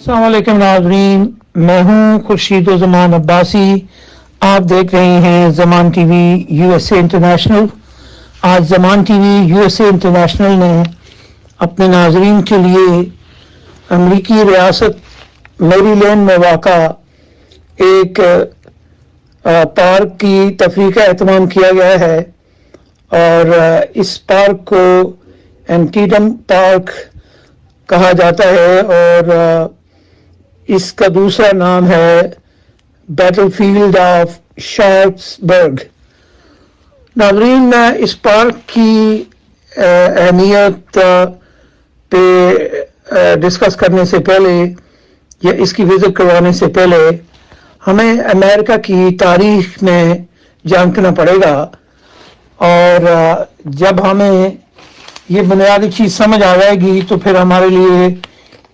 अस्सलाम वालेकुम नाज़रीन, मैं हूं खुर्शीद ज़मान अब्बासी। आप देख रहे हैं ज़मान टीवी यूएसए इंटरनेशनल। आज ज़मान टीवी यूएसए इंटरनेशनल ने अपने नाज़रीन के लिए अमेरिकी रियासत मेरीलैंड में वाक़ा एक पार्क की तफरीह का एहतमाम किया गया है और इस पार्क को एंटीडम पार्क कहा जाता है और इसका दूसरा नाम है बैटलफील्ड ऑफ शार्ट्सबर्ग। नाज़रीन, इस पार्क की अहमियत पे डिस्कस करने से पहले या इसकी विज़िट करवाने से पहले हमें अमेरिका की तारीख में जानना पड़ेगा और जब हमें ये बुनियादी चीज़ समझ आ जाएगी तो फिर हमारे लिए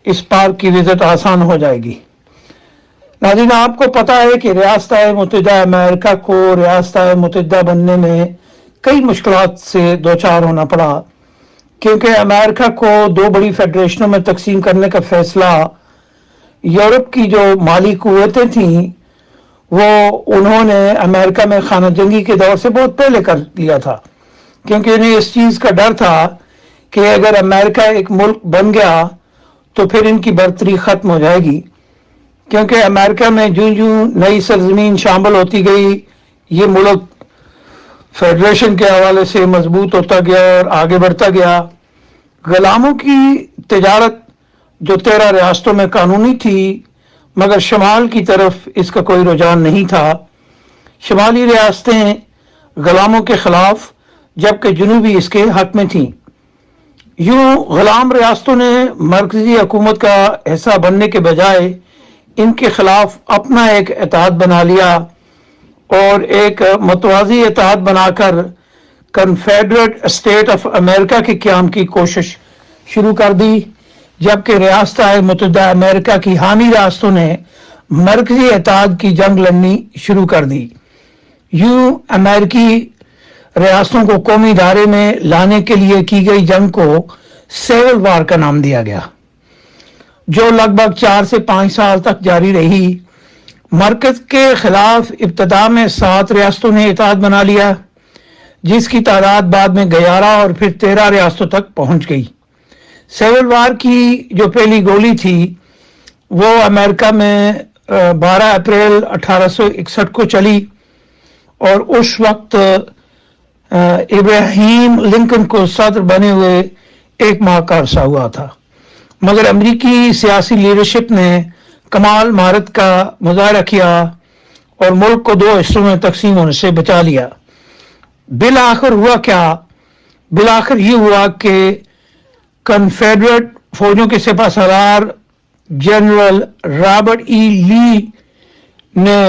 इस पार्क की विज़िट आसान हो जाएगी। नाज़रीन, आपको पता है कि रियासत मुत्तहिदा अमेरिका को रियासत मुत्तहिदा बनने में कई मुश्किलात से दो चार होना पड़ा, क्योंकि अमेरिका को दो बड़ी फेडरेशनों में तकसीम करने का फैसला यूरोप की जो माली कुव्वतें थीं वो उन्होंने अमेरिका में खाना जंगी के दौर से बहुत पहले कर दिया था, क्योंकि उन्हें इस चीज़ का डर था कि अगर अमेरिका एक मुल्क बन गया तो फिर इनकी बर्तरी ख़त्म हो जाएगी, क्योंकि अमेरिका में जो नई सरजमीन शामिल होती गई ये मुल्क फेडरेशन के हवाले से मजबूत होता गया और आगे बढ़ता गया। गुलामों की तिजारत जो 13 रियासतों में कानूनी थी, मगर शमाल की तरफ इसका कोई रुझान नहीं था। शमाली रियासतें गुलामों के खिलाफ जबकि जनूबी इसके हक में थीं। यूं गुलाम रियासतों ने मरकजी हुकूमत का हिस्सा बनने के बजाय इनके खिलाफ अपना एक इत्तेहाद बना लिया और एक मुतवाज़ी इत्तेहाद बनाकर कन्फेडरेट स्टेट ऑफ अमेरिका के क़याम की कोशिश शुरू कर दी, जबकि रियासत मुत्तहिदा अमेरिका की हामी रियासतों ने मरकजी इत्तेहाद की जंग लड़नी शुरू कर दी। यूं अमेरिकी रियासतों को कौमी दायरे में लाने के लिए की गई जंग को सिविल वार का नाम दिया गया, जो लगभग 4 से 5 साल तक जारी रही। मरकज के खिलाफ इब्तदा में 7 रियासतों ने इत्तेहाद बना लिया, जिसकी तादाद बाद में 11 और फिर 13 रियासतों तक पहुंच गई। सिविल वार की जो पहली गोली थी वो अमेरिका में 12 अप्रैल 1861 को चली और उस वक्त इब्राहिम लिंकन को सदर बने हुए 1 माह का अरसा हुआ था, मगर अमेरिकी सियासी लीडरशिप ने कमाल महारत का मुजाहरा किया और मुल्क को 2 हिस्सों में तकसीम होने से बचा लिया। बिल आखिर हुआ क्या? बिल आखिर ये हुआ कि कन्फेडरेट फौजों के सिपह सलार जनरल रॉबर्ट ई ली ने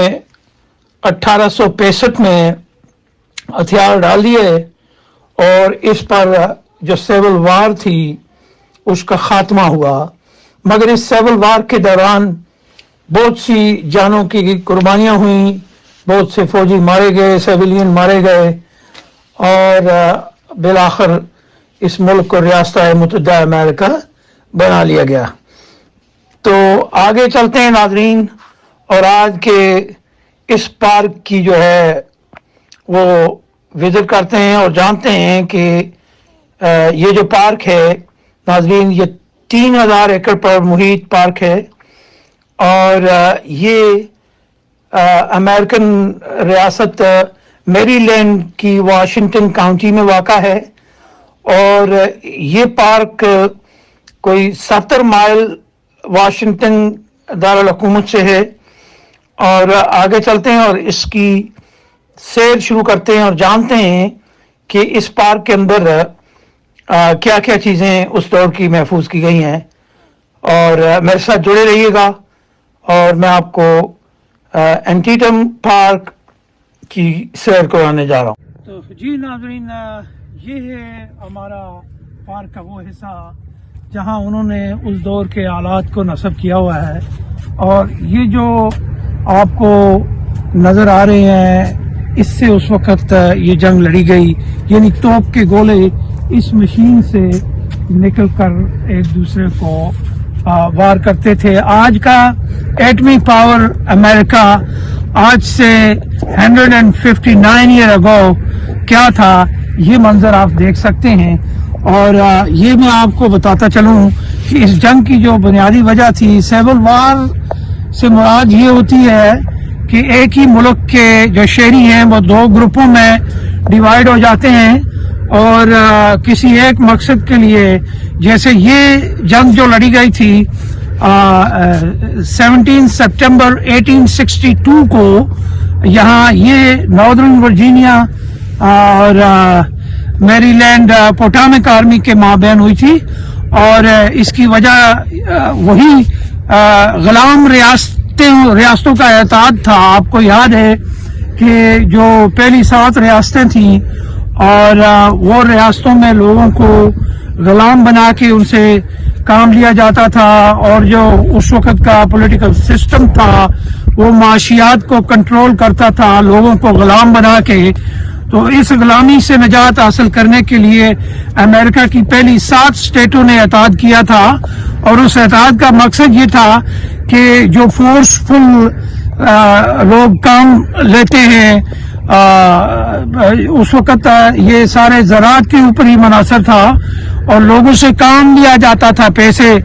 1865 में हथियार डाल दिए और इस पर जो सिविल वार थी उसका खात्मा हुआ। मगर इस सिविल वार के दौरान बहुत सी जानों की कुर्बानियां हुई, बहुत से फौजी मारे गए, सिविलियन मारे गए और बिलाखिर इस मुल्क को रियासत मुत्तहिदा अमेरिका बना लिया गया। तो आगे चलते हैं नाज़रीन और आज के इस पार्क की जो है वो विजिट करते हैं और जानते हैं कि ये जो पार्क है नाज़रीन, ये 3000 एकड़ पर मुहित पार्क है और ये अमेरिकन रियासत मेरीलैंड की वाशिंगटन काउंटी में वाक़ा है और ये पार्क कोई 70 माइल वाशिंगटन दारुल हुकूमत से है। और आगे चलते हैं और इसकी सैर शुरू करते हैं और जानते हैं कि इस पार्क के अंदर क्या क्या चीज़ें उस दौर की महफूज की गई हैं। और मेरे साथ जुड़े रहिएगा और मैं आपको एंटीडम पार्क की सैर करवाने जा रहा हूँ। तो जी नाज़रीन, ये है हमारा पार्क का वो हिस्सा जहाँ उन्होंने उस दौर के आलात को नस्ब किया हुआ है और ये जो आपको नज़र आ रहे हैं इससे उस वक़्त ये जंग लड़ी गई, यानी तोप के गोले इस मशीन से निकल कर एक दूसरे को वार करते थे। आज का एटमी पावर अमेरिका आज से 159 ईयर अगो क्या था, ये मंजर आप देख सकते हैं। और ये मैं आपको बताता चलूं कि इस जंग की जो बुनियादी वजह थी, सिविल वार से मुराद ये होती है कि एक ही मुल्क के जो शहरी हैं वो दो ग्रुपों में डिवाइड हो जाते हैं और किसी एक मकसद के लिए, जैसे ये जंग जो लड़ी गई थी 17 सितंबर 1862 को यहाँ ये नॉर्दर्न वर्जीनिया और मैरीलैंड पोटामिक आर्मी के माबैन हुई थी। और इसकी वजह वही गुलाम रियासतों का एतहाद था। आपको याद है कि जो पहली 7 रियासतें थीं और वो रियासतों में लोगों को गुलाम बना के उनसे काम लिया जाता था, और जो उस वक्त का पॉलिटिकल सिस्टम था वो माशियात को कंट्रोल करता था लोगों को गुलाम बना के। तो इस गुलामी से निजात हासिल करने के लिए अमेरिका की पहली 7 स्टेटों ने एतहाद किया था, और उस एतहाद का मकसद ये था कि जो फोर्सफुल लोग काम लेते हैं, उस वक्त ये सारे ज़राअत के ऊपर ही मुनहसर था और लोगों से काम लिया जाता था, पैसे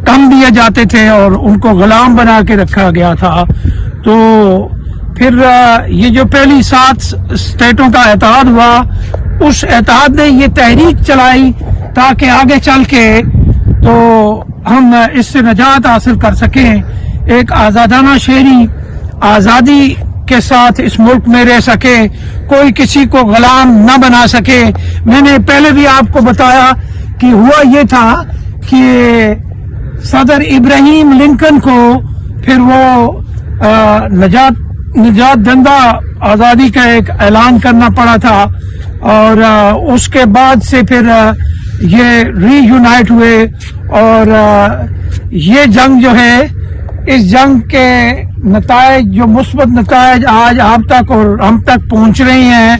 कम दिए जाते थे और उनको गुलाम बना के रखा गया था। तो फिर ये जो पहली 7 स्टेटों का एतहाद हुआ, उस एतहाद ने ये तहरीक चलाई ताकि आगे चल के तो हम इससे निजात हासिल कर सकें, एक आज़ादाना शहरी आज़ादी के साथ इस मुल्क में रह सके, कोई किसी को गुलाम न बना सके। मैंने पहले भी आपको बताया कि हुआ ये था कि सदर इब्राहिम लिंकन को फिर वो निजात दंदा आज़ादी का एक ऐलान करना पड़ा था, और उसके बाद से फिर ये रीयूनाइट हुए। और ये जंग जो है, इस जंग के नतायज, जो मुस्बत नतायज आज आप तक और हम तक पहुंच रही हैं,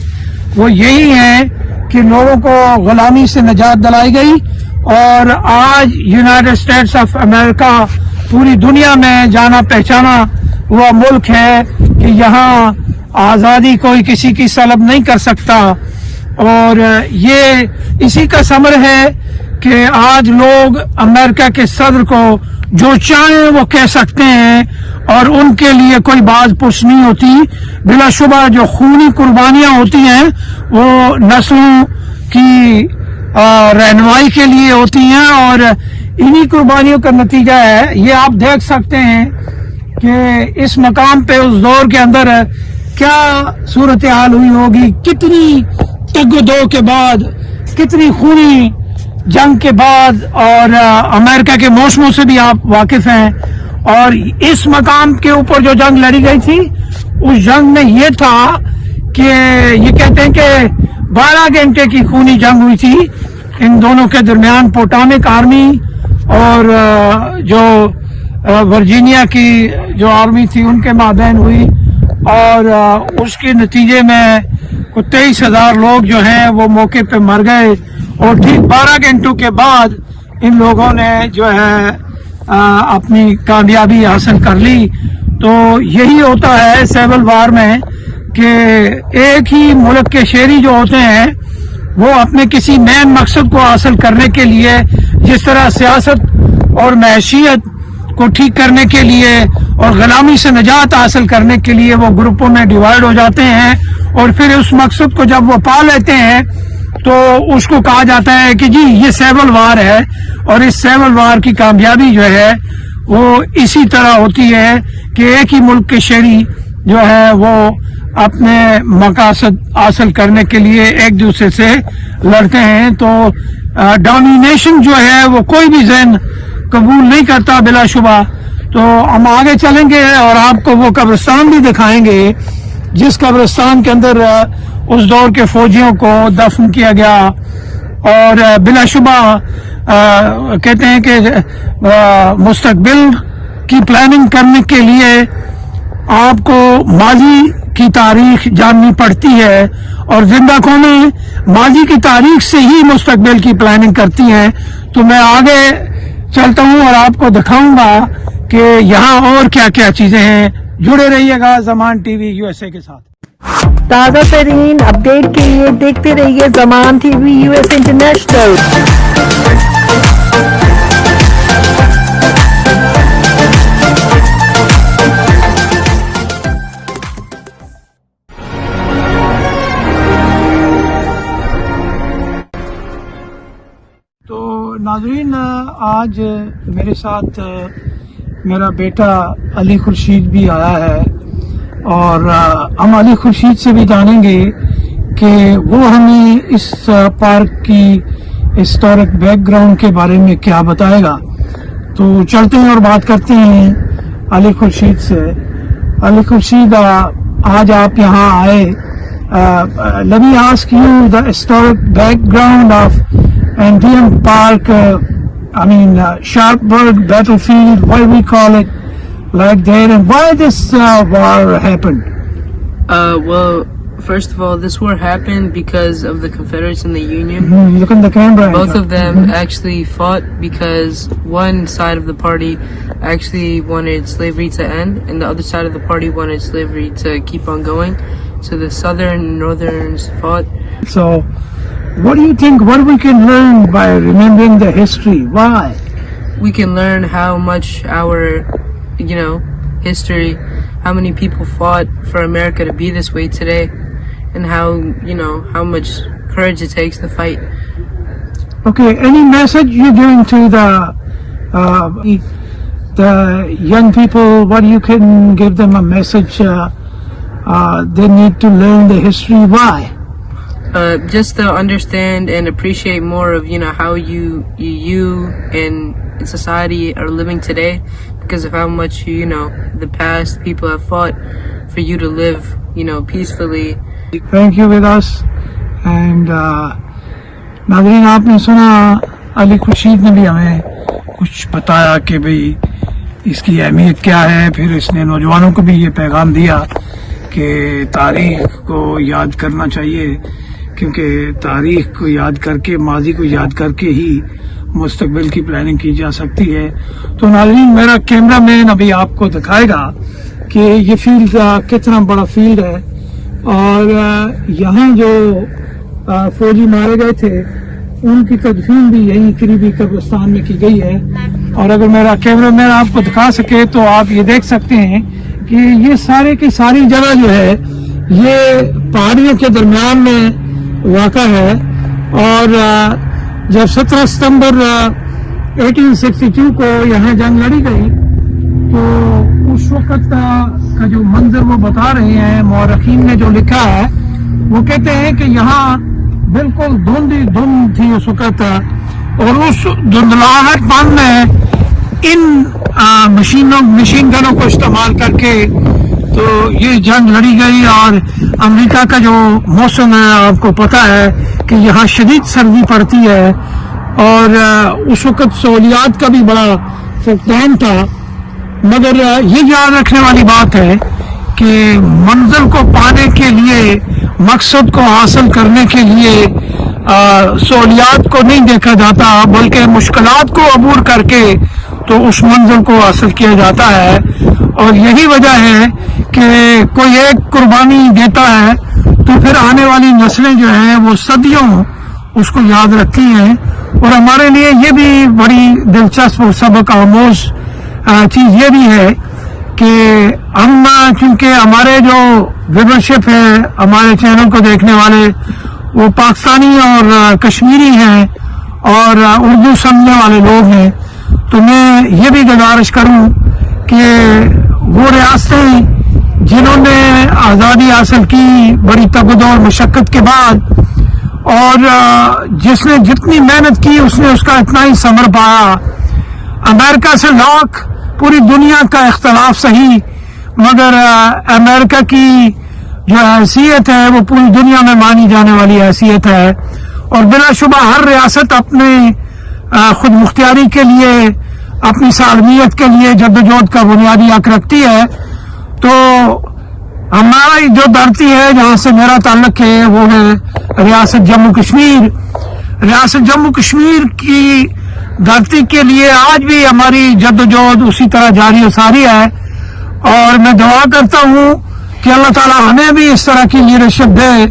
वो यही है कि लोगों को गुलामी से निजात दिलाई गई। और आज यूनाइटेड स्टेट्स ऑफ अमेरिका पूरी दुनिया में जाना पहचाना हुआ मुल्क है कि यहाँ आज़ादी कोई किसी की सलब नहीं कर सकता। और ये इसी का समर है कि आज लोग अमेरिका के सदर को जो चाहें वो कह सकते हैं और उनके लिए कोई बात पुछ नहीं होती। बिलाशुबा जो खूनी कुर्बानियां होती हैं वो नस्लों की रहनुमाई के लिए होती हैं, और इन्हीं कुर्बानियों का नतीजा है। ये आप देख सकते हैं कि इस मकाम पे उस दौर के अंदर क्या सूरत हाल हुई होगी, कितनी तगदो के बाद, कितनी खूनी जंग के बाद, और अमेरिका के मौसमों से भी आप वाकिफ हैं। और इस मकाम के ऊपर जो जंग लड़ी गई थी, उस जंग में ये था कि ये कहते हैं कि 12 घंटे की खूनी जंग हुई थी इन दोनों के दरमियान। पोटामिक आर्मी और जो वर्जीनिया की जो आर्मी थी उनके माबैन हुई, और उसके नतीजे में 23,000 लोग जो हैं वो मौके पे मर गए। और ठीक 12 घंटों के बाद इन लोगों ने जो है अपनी कामयाबी हासिल कर ली। तो यही होता है सिविल वार में कि एक ही मुल्क के शहरी जो होते हैं वो अपने किसी मेन मकसद को हासिल करने के लिए, जिस तरह सियासत और मैशियत को ठीक करने के लिए और गुलामी से निजात हासिल करने के लिए वो ग्रुपों में डिवाइड हो जाते हैं, और फिर उस मकसद को जब वो पा लेते हैं तो उसको कहा जाता है कि जी ये सिविल वार है। और इस सिविल वार की कामयाबी जो है वो इसी तरह होती है कि एक ही मुल्क के शहरी जो है वो अपने मकासद हासिल करने के लिए एक दूसरे से लड़ते हैं। तो डोमिनेशन जो है वो कोई भी ज़हन कबूल नहीं करता बिलाशुबा। तो हम आगे चलेंगे और आपको वो कब्रिस्तान भी दिखाएंगे जिस कब्रिस्तान के अंदर उस दौर के फौजियों को दफन किया गया। और बिलाशुबा कहते हैं कि मुस्तकबिल की प्लानिंग करने के लिए आपको माजी की तारीख जाननी पड़ती है, और जिंदा कौमें माजी की तारीख से ही मुस्तकबिल की प्लानिंग करती हैं। तो मैं आगे چلتا ہوں اور آپ کو دکھاؤں گا کہ یہاں اور کیا کیا چیزیں ہیں. جڑے رہیے گا زمان ٹی وی USA کے ساتھ. تازہ ترین اپڈیٹ کے لیے دیکھتے رہیے زمان ٹی وی US انٹرنیشنل. تو ناظرین، آج میرے ساتھ میرا بیٹا علی خورشید بھی آیا ہے اور ہم علی خورشید سے بھی جانیں گے کہ وہ ہمیں اس پارک کی ہسٹورک بیک گراؤنڈ کے بارے میں کیا بتائے گا. تو چلتے ہیں اور بات کرتے ہیں علی خورشید سے. علی خورشید، آج آپ یہاں آئے. Let me ask you the historic background of Antietam Park, Sharpsburg battlefield, why we call it like that, and why this war happened. Well, first of all, this war happened because of the Confederates and the Union. Look in the camera. Both of them actually fought because one side of the party actually wanted slavery to end, and the other side of the party wanted slavery to keep on going. So the Southern and Northerns fought. So, what do you think, what we can learn by remembering the history? Why? We can learn how much our, history, how many people fought for America to be this way today, and how much courage it takes to fight. Okay, any message you're giving to the young people? What you can give them a message? They need to learn the history. Why? Just to understand and appreciate more of how you and society are living today, because of how much the past people have fought for you to live peacefully. Thank you with us. And ناظرین، آپ نے سنا علی خورشید نے بھی ہمیں کچھ بتایا کہ بھئی اس کی اہمیت کیا ہے. پھر اس نے نوجوانوں کو بھی یہ پیغام دیا کہ تاریخ کو یاد کرنا چاہیے، کیونکہ تاریخ کو یاد کر کے، ماضی کو یاد کر کے ہی مستقبل کی پلاننگ کی جا سکتی ہے. تو ناظرین، میرا کیمرہ مین ابھی آپ کو دکھائے گا کہ یہ فیلڈ کتنا بڑا فیلڈ ہے، اور یہاں جو فوجی مارے گئے تھے ان کی تدفین بھی یہیں قریبی قبرستان میں کی گئی ہے. اور اگر میرا کیمرہ مین آپ کو دکھا سکے تو آپ یہ دیکھ سکتے ہیں کہ یہ سارے کی ساری جگہ جو ہے یہ پہاڑیوں کے درمیان میں واقع ہے. اور جب 17 ستمبر 1862 کو یہاں جنگ لڑی گئی تو اس وقت کا جو منظر وہ بتا رہے ہیں، مورخین نے جو لکھا ہے وہ کہتے ہیں کہ یہاں بالکل دھند تھی اس وقت، اور اس دھندلاہٹ پن میں ان مشین گنوں کو استعمال کر کے تو یہ جنگ لڑی گئی. اور امریکہ کا جو موسم ہے آپ کو پتا ہے کہ یہاں شدید سردی پڑتی ہے، اور اس وقت سہولیات کا بھی بڑا فقدان تھا. مگر یہ یاد رکھنے والی بات ہے کہ منزل کو پانے کے لیے، مقصد کو حاصل کرنے کے لیے سہولیات کو نہیں دیکھا جاتا، بلکہ مشکلات کو عبور کر کے تو اس منزل کو حاصل کیا جاتا ہے. اور یہی وجہ ہے کہ کوئی ایک قربانی دیتا ہے تو پھر آنے والی نسلیں جو ہیں وہ صدیوں اس کو یاد رکھتی ہیں. اور ہمارے لیے یہ بھی بڑی دلچسپ اور سبق آموز چیز یہ بھی ہے کہ ہم، چونکہ ہمارے جو ویورشپ ہے، ہمارے چینل کو دیکھنے والے وہ پاکستانی اور کشمیری ہیں اور اردو سمجھنے والے لوگ ہیں، تو میں یہ بھی گزارش کروں کہ وہ ریاستیں جنہوں نے آزادی حاصل کی بڑی تگدو اور مشقت کے بعد، اور جس نے جتنی محنت کی اس نے اس کا اتنا ہی ثمر پایا. امریکہ سے لاکھ پوری دنیا کا اختلاف صحیح، مگر امریکہ کی جو حیثیت ہے وہ پوری دنیا میں مانی جانے والی حیثیت ہے. اور بلا شبہ ہر ریاست اپنے خود مختاری کے لیے، اپنی سالمیت کے لیے جدوجہد کا بنیادی حق رکھتی ہے. تو ہماری جو دھرتی ہے جہاں سے میرا تعلق ہے وہ ہے ریاست جموں کشمیر. ریاست جموں کشمیر کی धरती के लिए आज भी हमारी जद्दोजहद उसी तरह जारी सारी है। और मैं दुआ करता हूँ कि अल्लाह ताला हमें भी इस तरह की लीडरशिप दे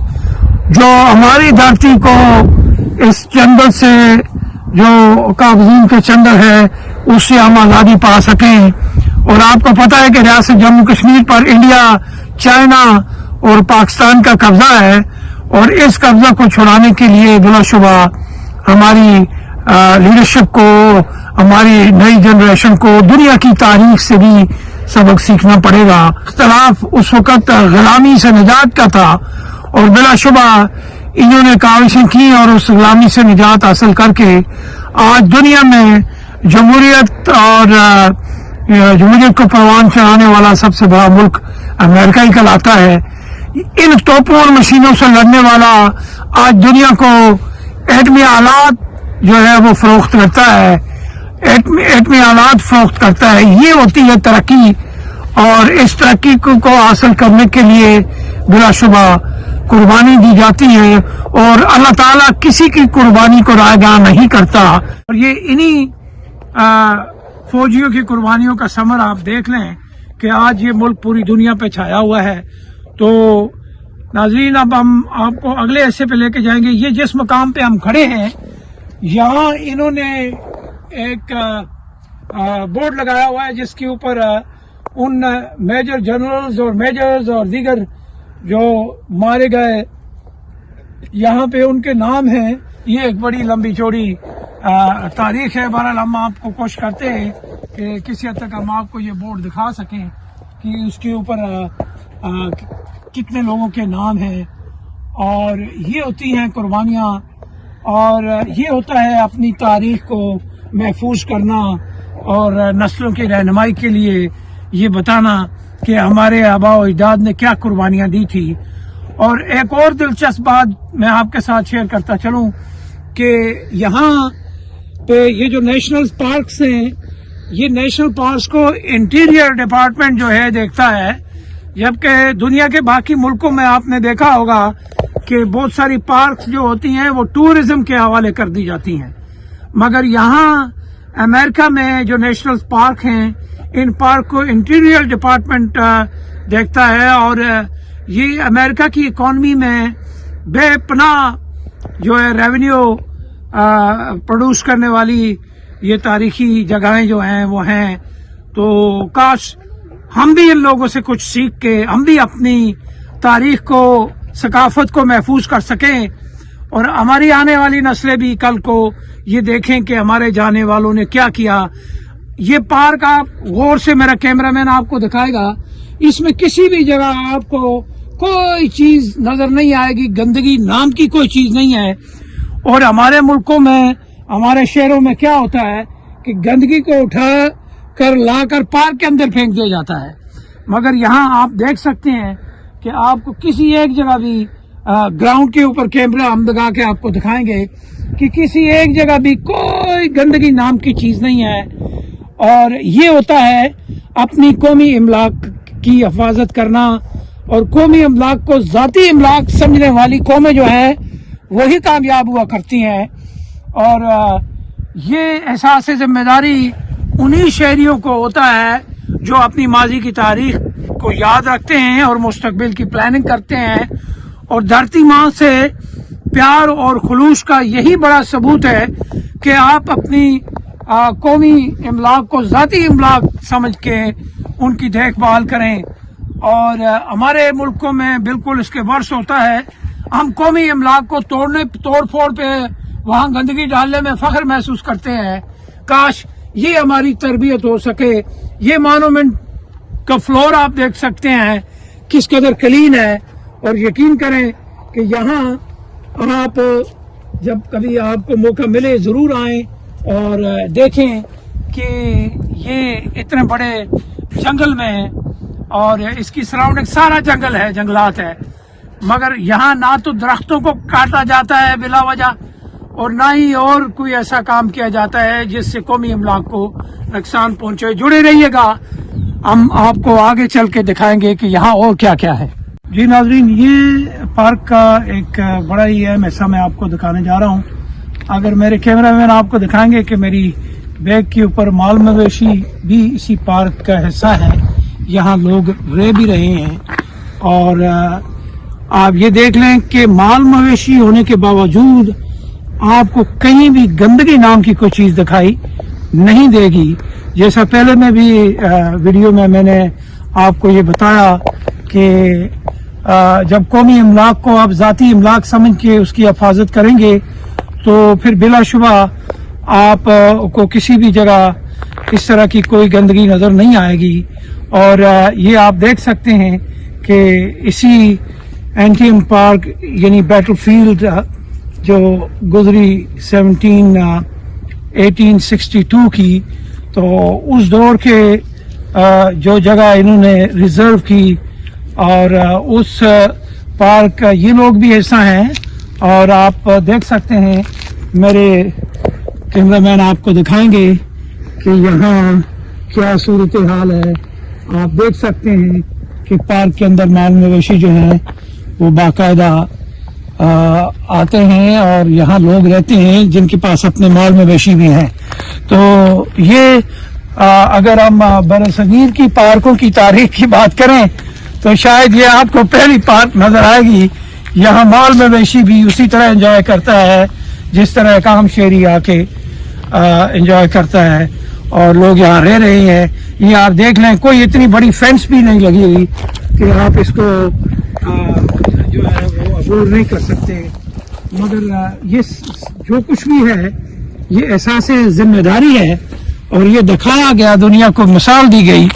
जो हमारी धरती को इस जंगल से, जो कागजीन के जंगल है, उससे हम आज़ादी पा सकें। और आपको पता है कि रियासत जम्मू कश्मीर पर इंडिया, चाइना और पाकिस्तान का कब्जा है, और इस कब्जा को छुड़ाने के लिए बिलाशुबा हमारी लीडरशिप को, हमारी नई जनरेशन को दुनिया की तारीख से भी सबक सीखना पड़ेगा। इख्तिलाफ उस वक़्त गुलामी से निजात का था, और बिलाशुबा इन्होंने काविशें की और उस गुलामी से निजात हासिल करके आज दुनिया में जमहूरियत और जमहूरियत को परवान चढ़ाने वाला सबसे बड़ा मुल्क अमेरिका ही कहलाता है। इन तोपों और मशीनों से लड़ने वाला आज दुनिया को एटमी आलात जो है वो फरोख्त करता है, एटमी आलात फरोख्त करता है। ये होती है तरक्की, और इस तरक्की को हासिल करने के लिए बिलाशुबा कुर्बानी दी जाती है, और अल्लाह ताला किसी की कुर्बानी को रायगा नहीं करता। और ये इन्हीं फौजियों की कुर्बानियों का समर आप देख लें कि आज ये मुल्क पूरी दुनिया पे छाया हुआ है। तो नाज़रीन, अब हम आपको अगले हिस्से पे लेके जाएंगे। ये जिस मकाम पे हम खड़े हैं, यहाँ इन्होंने एक बोर्ड लगाया हुआ है जिसके ऊपर उन मेजर जनरल्स और मेजर्स और दीगर जो मारे गए, यहाँ पे उनके नाम हैं। ये एक बड़ी लंबी चौड़ी तारीख है। बहरहाल हम आपको कोशिश करते हैं कि किसी हद तक हम आपको ये बोर्ड दिखा सकें कि उसके ऊपर कितने लोगों के नाम हैं, और ये होती हैं कुर्बानियाँ, और ये होता है अपनी तारीख को महफूज करना और नस्लों की रहनुमाई के लिए ये बताना कि हमारे आबा और अजदाद ने क्या कुर्बानियाँ दी थी। और एक और दिलचस्प बात मैं आपके साथ शेयर करता चलूँ कि यहाँ पे ये जो नेशनल पार्क्स हैं, ये नेशनल पार्क्स को इंटीरियर डिपार्टमेंट जो है देखता है, जबकि दुनिया के बाकी मुल्कों में आपने देखा होगा कि बहुत सारी पार्क्स जो होती हैं वो टूरिज्म के हवाले कर दी जाती हैं। मगर यहाँ अमेरिका में जो नेशनल पार्क हैं, इन पार्क को इंटीरियर डिपार्टमेंट देखता है, और ये अमेरिका की इकॉनमी में बेपनाह जो है रेवेन्यू प्रोड्यूस करने वाली ये तारीखी जगहें जो हैं वो हैं। तो काश हम भी इन लोगों से कुछ सीख के हम भी अपनी तारीख को, सकाफत को महफूज कर सकें, और हमारी आने वाली नस्लें भी कल को ये देखें कि हमारे जाने वालों ने क्या किया। ये पार्क आप गौर से, मेरा कैमरामैन आपको दिखाएगा, इसमें किसी भी जगह आपको कोई चीज नजर नहीं आएगी, गंदगी नाम की कोई चीज नहीं है। और हमारे मुल्कों में, हमारे शहरों में क्या होता है कि गंदगी को उठा कर लाकर पार्क के अंदर फेंक दिया जाता है। मगर यहाँ आप देख सकते हैं कि आपको किसी एक जगह भी ग्राउंड के ऊपर कैमरा हम लगा के आपको दिखाएंगे कि किसी एक जगह भी कोई गंदगी नाम की चीज नहीं है। और ये होता है अपनी कौमी इमलाक की हिफाजत करना, और कौमी इमलाक को ज़ाती इमलाक समझने वाली कौमें जो है वही कामयाब हुआ करती हैं। और ये एहसास जिम्मेदारी उन्हीं शहरियों को होता है जो अपनी माजी की तारीख को याद रखते हैं और मुस्तकबिल की प्लानिंग करते हैं। और धरती माँ से प्यार और खुलूस का यही बड़ा सबूत है कि आप अपनी कौमी इमलाक को ज़ाती इमलाक समझ के उनकी देखभाल करें। और हमारे मुल्कों में बिल्कुल इसके वर्ष होता है, हम कौमी इमलाक को तोड़ फोड़ पे वहाँ गंदगी डालने में फख्र महसूस करते हैं। काश ये हमारी तरबियत हो सके। ये मॉन्यूमेंट का फ्लोर आप देख सकते हैं किस कदर क्लीन है, और यकीन करें कि यहाँ आप जब कभी आपको मौका मिले ज़रूर आएं और देखें कि ये इतने बड़े जंगल में, और इसकी सराउंडिंग सारा जंगल है, जंगलात है, मगर यहाँ ना तो दरख्तों को काटा जाता है बिला वजह, और ना ही और कोई ऐसा काम किया जाता है जिससे कौमी इमलाक को नुकसान पहुंचे। जुड़े रहिएगा, हम आपको आगे चल के दिखाएंगे कि यहाँ और क्या क्या है। जी नाजरीन, ये पार्क का एक बड़ा ही अहम हिस्सा मैं आपको दिखाने जा रहा हूँ। अगर मेरे कैमरामैन आपको दिखाएंगे कि मेरी बैग के ऊपर माल मवेशी भी इसी पार्क का हिस्सा है, यहाँ लोग रह भी रहे हैं। और आप ये देख लें कि माल मवेशी होने के बावजूद आपको कहीं भी गंदगी नाम की कोई चीज़ दिखाई नहीं देगी। जैसा पहले में भी वीडियो में मैंने आपको ये बताया कि जब कौमी इमलाक को आप ज़ाती इमलाक समझ के उसकी हिफाजत करेंगे तो फिर बिलाशुबा आप को किसी भी जगह इस तरह की कोई गंदगी नज़र नहीं आएगी। और ये आप देख सकते हैं कि इसी एंटीएम पार्क यानी बैटलफील्ड जो गुजरी 1862 की, तो उस दौर के जो जगह इन्होंने रिजर्व की और उस पार्क का ये लोग भी हिस्सा हैं। और आप देख सकते हैं, मेरे कैमरामैन आपको दिखाएंगे कि यहाँ क्या सूरत हाल है। आप देख सकते हैं कि पार्क के अंदर माल मवेशी जो हैं वो बाकायदा आते हैं और यहाँ लोग रहते हैं जिनके पास अपने माल मवेशी भी हैं। तो ये अगर हम बरसगीर की पार्कों की तारीख की बात करें तो शायद ये आपको पहली पार्क नजर आएगी। यहाँ माल मवेशी भी उसी तरह एंजॉय करता है जिस तरह काम शेरी आके एंजॉय करता है और लोग यहाँ रह रहे हैं। ये आप देख लें, कोई इतनी बड़ी फेंस भी नहीं लगी हुई कि आप इसको जो है वो अबूर नहीं कर सकते। मगर ये जो कुछ भी है ये एहसास जिम्मेदारी है और ये दिखाया गया, दुनिया को मिसाल दी गई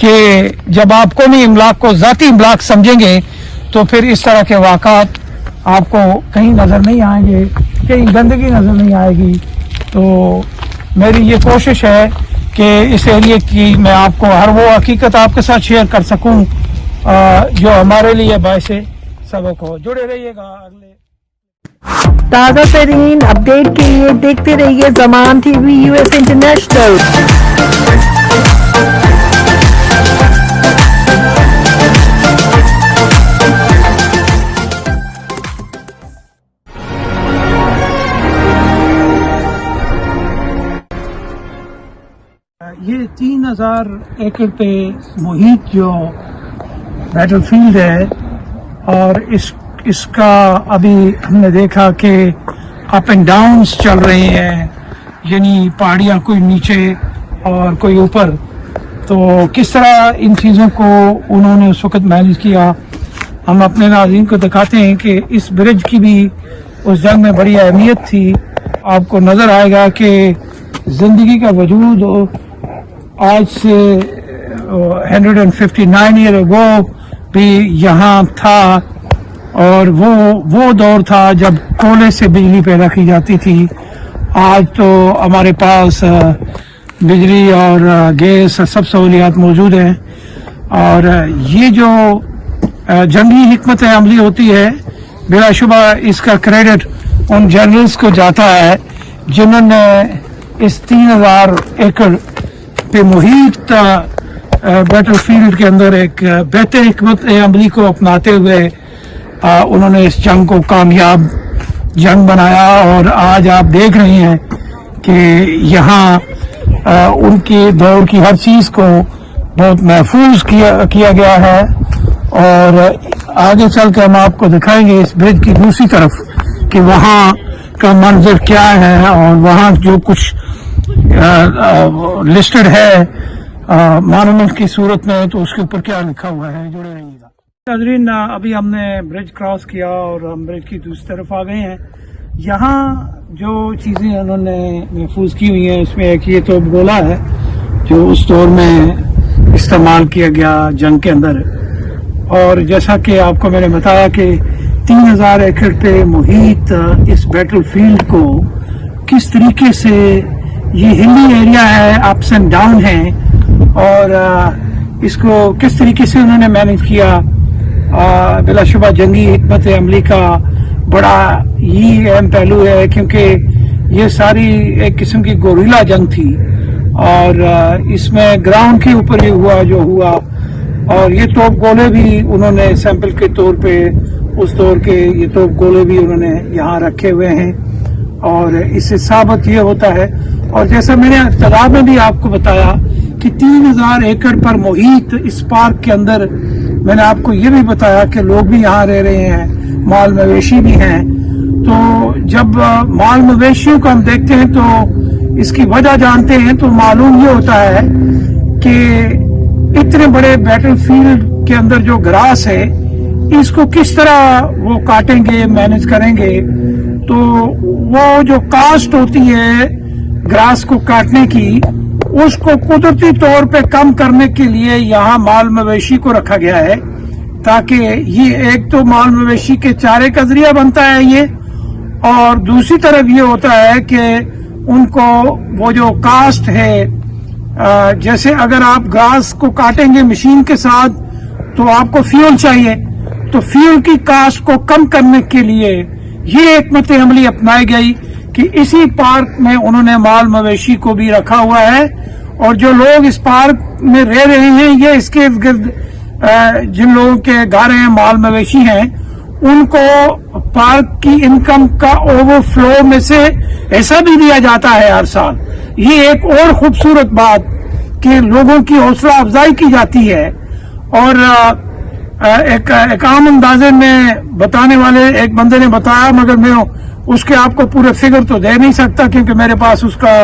कि जब आप कौमी इमलाक को ज़ाती इमलाक समझेंगे तो फिर इस तरह के वाक़ात आपको कहीं नज़र नहीं आएंगे, कहीं गंदगी नज़र नहीं आएगी। तो मेरी ये कोशिश है कि इस एरिया की मैं आपको हर वो हकीकत आपके साथ शेयर कर सकूं जो हमारे लिए बायस सबक हो। जुड़े रहिएगा अगले ताज़ा तरीन अपडेट के लिए देखते रहिए ज़मान टीवी यूएस इंटरनेशनल। ये 3000 एकड़ पे मुहित जो बैटलफील्ड है और इसका अभी हमने देखा कि अप एंड डाउन्स चल रहे हैं, यानी पहाड़ियाँ कोई नीचे और कोई ऊपर। तो किस तरह इन चीज़ों को उन्होंने उस वक़्त मैनेज किया, हम अपने नाज़रीन को दिखाते हैं कि इस ब्रिज की भी उस जंग में बड़ी अहमियत थी। आपको नज़र आएगा कि ज़िंदगी का वजूद आज से 159 ईयर अगो भी यहाँ था और वो दौर था जब कोयले से बिजली पैदा की जाती थी। आज तो हमारे पास बिजली और गैस सब सहूलियात मौजूद हैं। और ये जो जंगी हिकमत अमली होती है, बिलाशुबा इसका क्रेडिट उन जनरल्स को जाता है जिन्होंने इस 3000 एकड़ पे मुहित बैटलफील्ड के अंदर एक बेहतर हिकमत अमली को अपनाते हुए उन्होंने इस जंग को कामयाब जंग बनाया। और आज आप देख रहे हैं कि यहाँ उनके दौर की हर चीज़ को बहुत महफूज किया गया है। और आगे चल के हम आपको दिखाएंगे इस ब्रिज की दूसरी तरफ कि वहाँ का मंजर क्या है और वहाँ जो कुछ लिस्टेड है मॉन्यूमेंट की सूरत में, तो उसके ऊपर क्या लिखा हुआ है। जुड़े रहिएगा नाज़रीन। अभी हमने ब्रिज क्रॉस किया और हम ब्रिज की दूसरी तरफ आ गए हैं। यहाँ जो चीज़ें उन्होंने महफूज की हुई हैं उसमें एक ये तोप गोला है जो उस दौर में इस्तेमाल किया गया जंग के अंदर। और जैसा कि आपको मैंने बताया कि 3000 एकड़ पे मुहित इस बैटलफील्ड को किस तरीके से, ये हिली एरिया है, अप्स एंड डाउन है, और इसको किस तरीके से उन्होंने मैनेज किया। बिलाशुबा जंगी हिकमत अमली का बड़ा ही अहम पहलू है क्योंकि ये सारी एक किस्म की गोरिल्ला जंग थी और इसमें ग्राउंड के ऊपर ही हुआ जो हुआ। और ये तोप गोले भी उन्होंने सैंपल के तौर पे उस दौर के ये तोप गोले भी उन्होंने यहाँ रखे हुए हैं। اور اس سے ثابت یہ ہوتا ہے، اور جیسا میں نے ابتدا میں بھی آپ کو بتایا کہ 3000 ایکڑ پر محیط اس پارک کے اندر، میں نے آپ کو یہ بھی بتایا کہ لوگ بھی یہاں رہ رہے ہیں، مال مویشی بھی ہیں. تو جب مال مویشیوں کو ہم دیکھتے ہیں تو اس کی وجہ جانتے ہیں تو معلوم یہ ہوتا ہے کہ اتنے بڑے بیٹل فیلڈ کے اندر جو گراس ہے اس کو کس طرح وہ کاٹیں گے، مینج کریں گے. تو وہ جو کاسٹ ہوتی ہے گراس کو کاٹنے کی، اس کو قدرتی طور پہ کم کرنے کے لیے یہاں مال مویشی کو رکھا گیا ہے، تاکہ یہ ایک تو مال مویشی کے چارے کا ذریعہ بنتا ہے یہ، اور دوسری طرف یہ ہوتا ہے کہ ان کو وہ جو کاسٹ ہے، جیسے اگر آپ گھاس کو کاٹیں گے مشین کے ساتھ تو آپ کو فیول چاہیے، تو فیول کی کاسٹ کو کم کرنے کے لیے یہ حکمت عملی اپنائی گئی کہ اسی پارک میں انہوں نے مال مویشی کو بھی رکھا ہوا ہے. اور جو لوگ اس پارک میں رہ رہے ہیں، یہ اس کے گرد جن لوگوں کے گھر ہیں، مال مویشی ہیں، ان کو پارک کی انکم کا اوور فلو میں سے ایسا بھی دیا جاتا ہے ہر سال. یہ ایک اور خوبصورت بات کہ لوگوں کی حوصلہ افزائی کی جاتی ہے. اور ایک عام اندازے میں بتانے والے ایک بندے نے بتایا، مگر میں اس کے آپ کو پورے فگر تو دے نہیں سکتا کیونکہ میرے پاس اس کا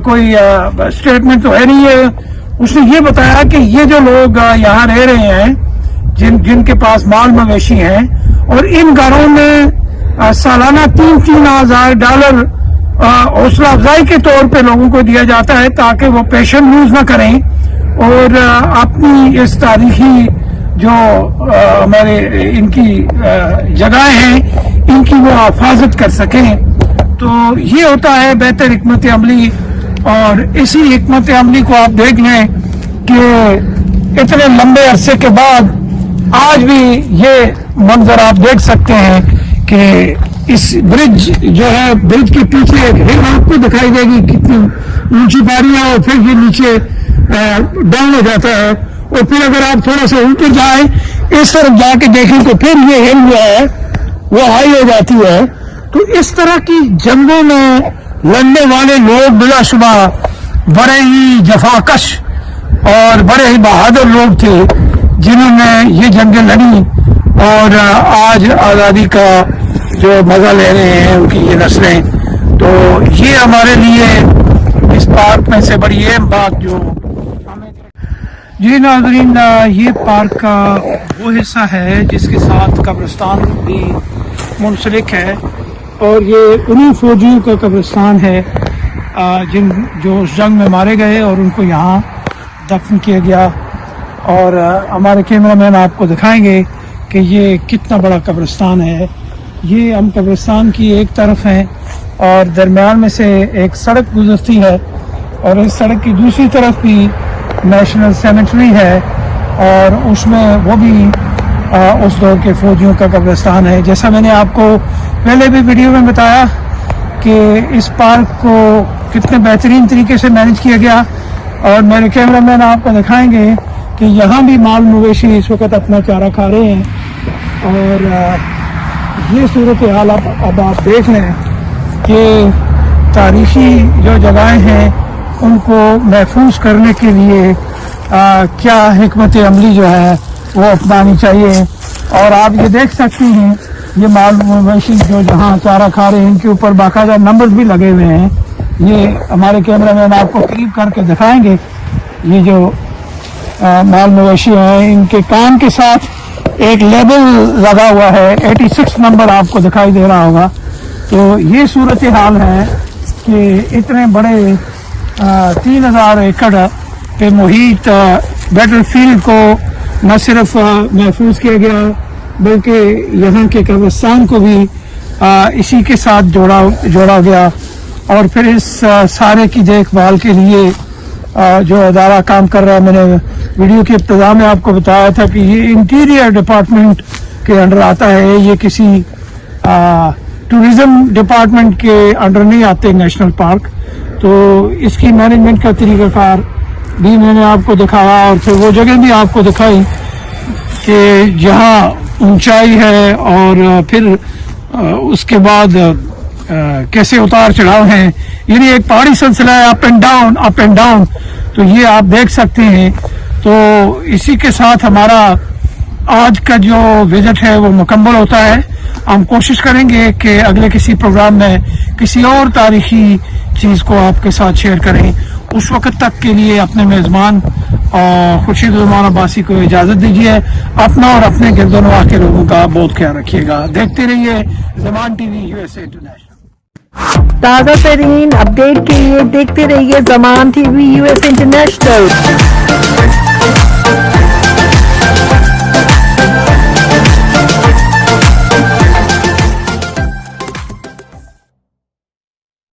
کوئی اسٹیٹمنٹ تو ہے نہیں ہے. اس نے یہ بتایا کہ یہ جو لوگ یہاں رہ رہے ہیں، جن کے پاس مال مویشی ہیں، اور ان گھروں میں سالانہ $3,000 حوصلہ افزائی کے طور پہ لوگوں کو دیا جاتا ہے تاکہ وہ پیشن لوز نہ کریں اور اپنی اس تاریخی جو ہمارے ان کی جگہیں ہیں ان کی وہ حفاظت کر سکیں. تو یہ ہوتا ہے بہتر حکمت عملی. اور اسی حکمت عملی کو آپ دیکھ لیں کہ اتنے لمبے عرصے کے بعد آج بھی یہ منظر آپ دیکھ سکتے ہیں کہ اس برج جو ہے، برج کے پیچھے ایک ہل آپ کو دکھائی دے گی، کتنی اونچی پہاڑی ہے، اور پھر یہ نیچے ڈاؤن ہو جاتا ہے. اور پھر اگر آپ تھوڑا سا اوپر جائیں، اس طرف جا کے دیکھیں تو پھر یہ ہل جو ہے وہ ہائی ہو جاتی ہے. تو اس طرح کی جنگوں میں لڑنے والے لوگ بلا شبہ بڑے ہی جفاکش اور بڑے ہی بہادر لوگ تھے جنہوں نے یہ جنگیں لڑی، اور آج آزادی کا جو مزہ لے رہے ہیں ان کی یہ نسلیں. تو یہ ہمارے لیے اس پارک میں سے بڑی اہم بات جو ہمیں. جی ناظرین، یہ پارک کا وہ حصہ ہے جس کے ساتھ قبرستان بھی منسلک ہے، اور یہ انہی فوجیوں کا قبرستان ہے جو اس جنگ میں مارے گئے اور ان کو یہاں دفن کیا گیا. اور ہمارے کیمرہ مین آپ کو دکھائیں گے کہ یہ کتنا بڑا قبرستان ہے. یہ ہم قبرستان کی ایک طرف ہیں اور درمیان میں سے ایک سڑک گزرتی ہے، اور اس سڑک کی دوسری طرف بھی نیشنل سیمیٹری ہے، اور اس میں وہ بھی اس دور کے فوجیوں کا قبرستان ہے. جیسا میں نے آپ کو پہلے بھی ویڈیو میں بتایا کہ اس پارک کو کتنے بہترین طریقے سے مینج کیا گیا. اور میرے کیمرہ مین آپ کو دکھائیں گے کہ یہاں بھی مال مویشی اس وقت اپنا چارہ کھا رہے ہیں. اور یہ صورتحال اب آپ دیکھ لیں کہ تاریخی جو جگہیں ہیں ان کو محفوظ کرنے کے لیے کیا حکمت عملی جو ہے وہ اپنانی چاہیے. اور آپ یہ دیکھ سکتی ہیں یہ مال مویشی جو جہاں چارہ کھا رہے ہیں ان کے اوپر باقاعدہ نمبر بھی لگے ہوئے ہیں. یہ ہمارے کیمرہ مین آپ کو قریب کر کے دکھائیں گے. یہ جو مال مویشی ہیں ان کے کان کے ساتھ ایک لیبل لگا ہوا ہے، 86 نمبر آپ کو دکھائی دے رہا ہوگا. تو یہ صورتحال ہے کہ اتنے بڑے 3000 ایکڑ پہ محیط بیٹل فیلڈ کو نہ صرف محفوظ کیا گیا بلکہ یہاں کے قبرستان کو بھی اسی کے ساتھ جوڑا گیا. اور پھر اس سارے کی دیکھ بھال کے لیے جو ادارہ کام کر رہا ہے، میں نے ویڈیو کی ابتدا میں آپ کو بتایا تھا کہ یہ انٹیریئر ڈپارٹمنٹ کے انڈر آتا ہے، یہ کسی ٹورزم ڈپارٹمنٹ کے انڈر نہیں آتے نیشنل پارک. تو اس کی مینجمنٹ کا طریقہ کار بھی میں نے آپ کو دکھایا، اور پھر وہ جگہ بھی آپ کو دکھائی کہ جہاں اونچائی ہے اور پھر اس کے بعد कैसे उतार चढ़ाव हैं, यानी एक पहाड़ी सिलसिला है, अप एंड डाउन, तो ये आप देख सकते हैं। तो इसी के साथ हमारा आज का जो विजिट है वो मुकम्मल होता है। हम कोशिश करेंगे कि अगले किसी प्रोग्राम में किसी और तारीखी चीज़ को आपके साथ शेयर करें। उस वक्त तक के लिए अपने मेज़बान और खुर्शीद उस्मान अब्बासी को इजाज़त दीजिए। अपना और अपने गिरदोनवा के लोगों का बहुत ख्याल रखिएगा। देखते रहिए ज़मान टीवी USA इंटरनेशनल। ताज़ा तरीन अपडेट के लिए देखते रहिए ज़मान TV US इंटरनेशनल।